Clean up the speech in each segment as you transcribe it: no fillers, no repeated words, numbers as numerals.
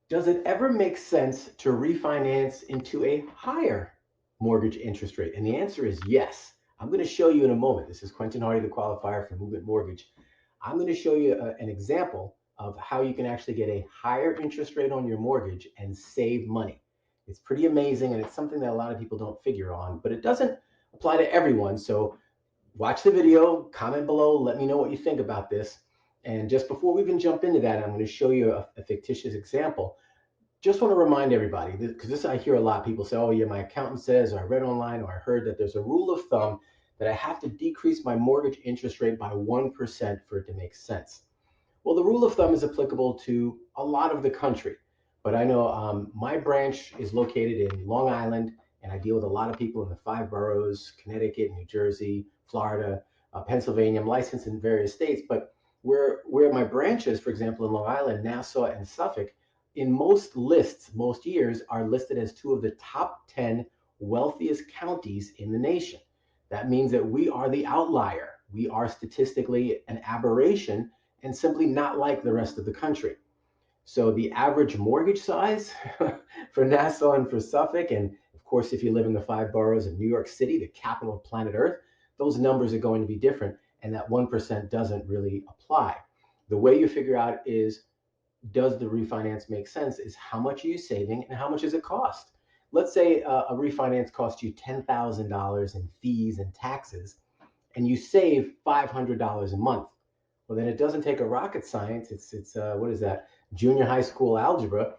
Does it ever make sense to refinance into a higher mortgage interest rate? And the answer is yes. I'm going to show you in a moment. This is Quentin Hardy, the qualifier for Movement Mortgage. I'm going to show you an example of how you can actually get a higher interest rate on your mortgage and save money. It's pretty amazing, and it's something that a lot of people don't figure on, but it doesn't apply to everyone. So watch the video, comment below, let me know what you think about this. And just before we even jump into that, I'm going to show you a fictitious example. Just want to remind everybody, because this I hear a lot. People say, oh yeah, my accountant says, or I read online, or I heard that there's a rule of thumb that I have to decrease my mortgage interest rate by 1% for it to make sense. Well, the rule of thumb is applicable to a lot of the country, but I know my branch is located in Long Island, and I deal with a lot of people in the five boroughs: Connecticut, New Jersey, Florida, Pennsylvania. I'm licensed in various states, but where my branch is, for example, in Long Island, Nassau, and Suffolk, in most lists, most years, are listed as two of the top 10 wealthiest counties in the nation. That means that we are the outlier. We are statistically an aberration and simply not like the rest of the country. So the average mortgage size for Nassau and for Suffolk, and of course, if you live in the five boroughs of New York City, the capital of planet Earth, those numbers are going to be different, and that 1% doesn't really apply. The way you figure out is, does the refinance make sense, is how much are you saving and how much does it cost? Let's say a refinance costs you $10,000 in fees and taxes, and you save $500 a month. Well, then it doesn't take a rocket science. It's what is that? Junior high school algebra.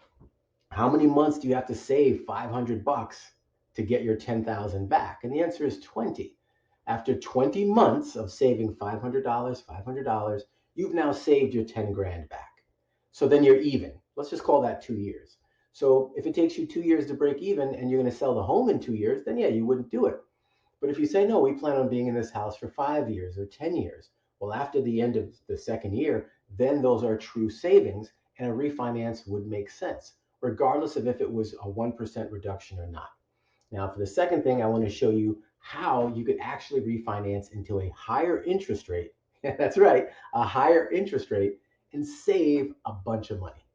How many months do you have to save $500 to get your 10,000 back? And the answer is 20. After 20 months of saving $500, you've now saved your 10 grand back. So then you're even. Let's just call that 2 years. So if it takes you 2 years to break even and you're going to sell the home in 2 years, then yeah, you wouldn't do it. But if you say, no, we plan on being in this house for 5 years or 10 years, well, after the end of the second year, then those are true savings, and a refinance would make sense, regardless of if it was a 1% reduction or not. Now, for the second thing, I want to show you how you could actually refinance into a higher interest rate. That's right, a higher interest rate, and save a bunch of money.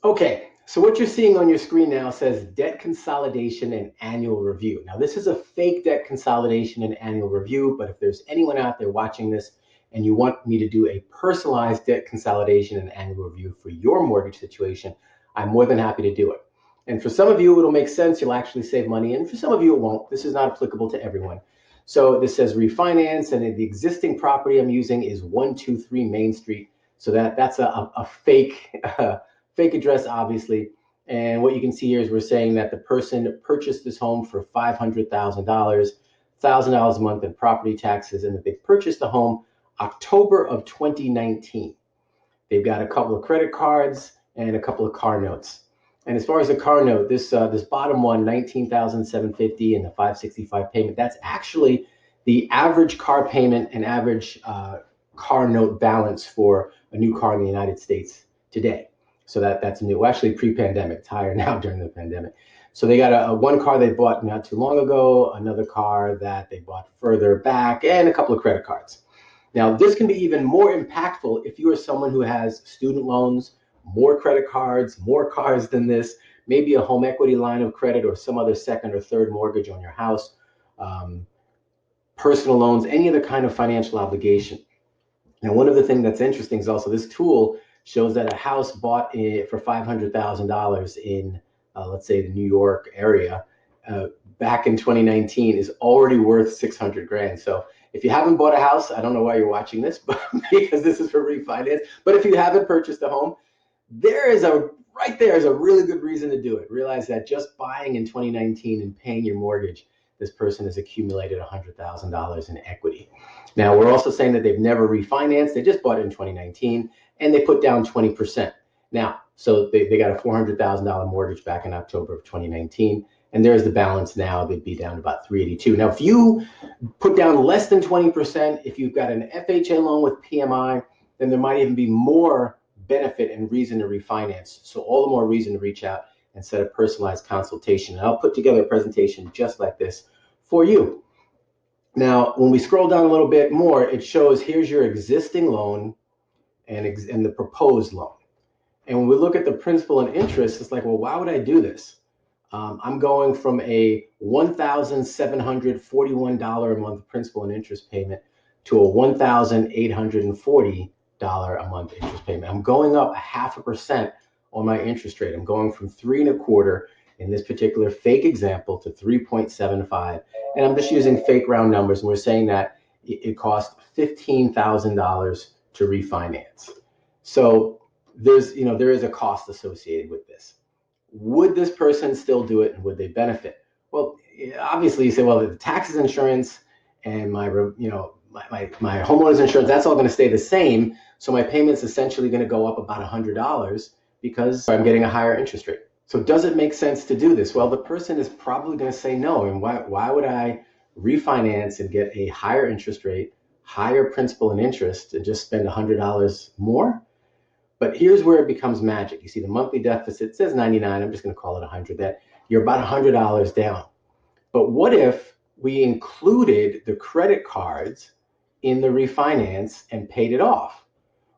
Okay, so what you're seeing on your screen now says debt consolidation and annual review. Now, this is a fake debt consolidation and annual review, but if there's anyone out there watching this and you want me to do a personalized debt consolidation and annual review for your mortgage situation, I'm more than happy to do it. And for some of you, it'll make sense. You'll actually save money. And for some of you, it won't. This is not applicable to everyone. So this says refinance, and the existing property I'm using is 123 Main Street. So that's a fake fake address, obviously. And what you can see here is we're saying that the person purchased this home for $500,000, $1,000 a month in property taxes, and that they purchased the home October of 2019. They've got a couple of credit cards and a couple of car notes. And as far as the car note, this bottom one, 19,750, and the 565 payment, that's actually the average car payment and average car note balance for a new car in the United States today. So that's new. Actually, pre-pandemic. It's higher now during the pandemic. So they got a one car they bought not too long ago, another car that they bought further back, and a couple of credit cards. Now, this can be even more impactful if you are someone who has student loans, more credit cards, more cars than this, maybe a home equity line of credit or some other second or third mortgage on your house, um, personal loans, any other kind of financial obligation. Now, one of the things that's interesting is also this tool shows that a house bought for $500,000 in, let's say, the New York area back in 2019 is already worth 600 grand. So if you haven't bought a house, I don't know why you're watching this, but because this is for refinance. But if you haven't purchased a home, there is a really good reason to do it. Realize that just buying in 2019 and paying your mortgage, this person has accumulated $100,000 in equity. Now, we're also saying that they've never refinanced. They just bought it in 2019 and they put down 20%. Now, so they got a $400,000 mortgage back in October of 2019. And there's the balance now. They'd be down to about 382. Now, if you put down less than 20%, if you've got an FHA loan with PMI, then there might even be more benefit and reason to refinance. So all the more reason to reach out and set a personalized consultation. And I'll put together a presentation just like this for you. Now, when we scroll down a little bit more, it shows here's your existing loan and the proposed loan. And when we look at the principal and interest, it's like, well, why would I do this? I'm going from a $1,741 a month principal and interest payment to a $1,840 a month interest payment. I'm going up 0.5% on my interest rate. I'm going from 3.25 in this particular fake example to 3.75. And I'm just using fake round numbers. And we're saying that it costs $15,000 to refinance. So there is a cost associated with this. Would this person still do it, and would they benefit? Well, obviously you say, well, the taxes, insurance, and my homeowner's insurance, that's all going to stay the same. So my payment's essentially going to go up about $100 because I'm getting a higher interest rate. So does it make sense to do this? Well, the person is probably going to say no. And why would I refinance and get a higher interest rate, higher principal and interest, and just spend $100 more? But here's where it becomes magic. You see the monthly deficit says 99. I'm just going to call it 100. That you're about $100 down. But what if we included the credit cards in the refinance and paid it off?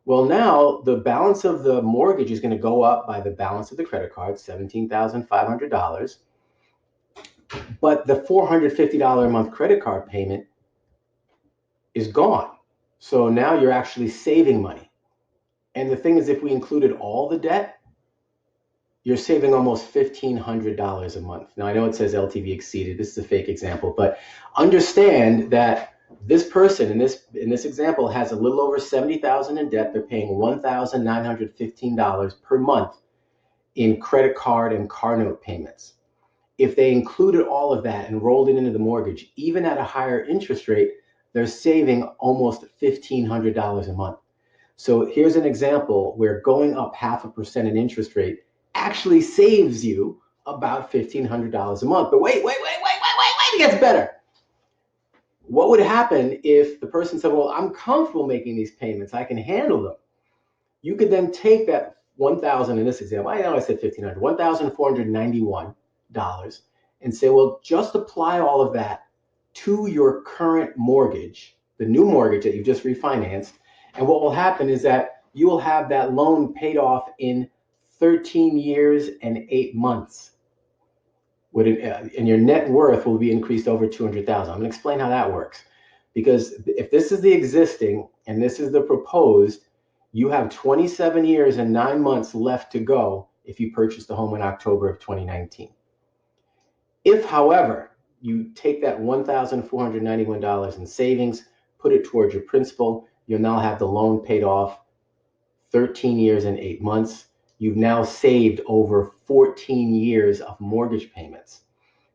Well, now the balance of the mortgage is going to go up by the balance of the credit card, $17,500. But the $450 a month credit card payment is gone. So now you're actually saving money. And the thing is, if we included all the debt, you're saving almost $1,500 a month. Now, I know it says LTV exceeded. This is a fake example, but understand that this person in this example has a little over $70,000 in debt. They're paying $1,915 per month in credit card and car note payments. If they included all of that and rolled it into the mortgage, even at a higher interest rate, they're saving almost $1,500 a month. So here's an example where going up 0.5% in interest rate actually saves you about $1,500 a month. But wait, it gets better. What would happen if the person said, well, I'm comfortable making these payments, I can handle them? You could then take that $1,000 in this example, I know I said $1,500, $1,491, and say, well, just apply all of that to your current mortgage, the new mortgage that you just refinanced. And what will happen is that you will have that loan paid off in 13 years and 8 months. And your net worth will be increased over $200,000. I'm going to explain how that works. Because if this is the existing and this is the proposed, you have 27 years and 9 months left to go if you purchase the home in October of 2019. If, however, you take that $1,491 in savings, put it towards your principal, you'll now have the loan paid off 13 years and 8 months. You've now saved over 14 years of mortgage payments.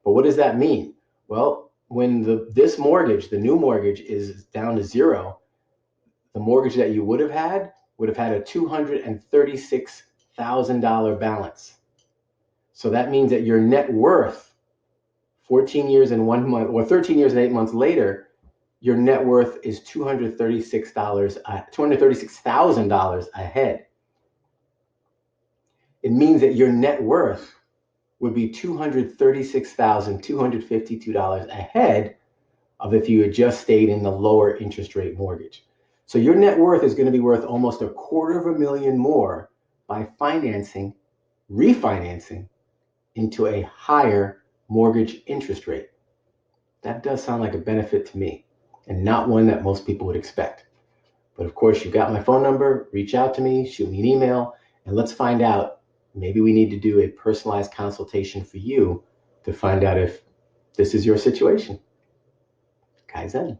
But what does that mean? Well, when this mortgage, the new mortgage, is down to zero, the mortgage that you would have had a $236,000 balance. So that means that your net worth 14 years and 1 month, or 13 years and 8 months later, your net worth is $236,000 ahead. It means that your net worth would be $236,252 ahead of if you had just stayed in the lower interest rate mortgage. So your net worth is going to be worth almost $250,000 more by refinancing into a higher mortgage interest rate. That does sound like a benefit to me, and not one that most people would expect. But of course, you got my phone number. Reach out to me, shoot me an email, and let's find out. Maybe we need to do a personalized consultation for you to find out if this is your situation. Kaizen.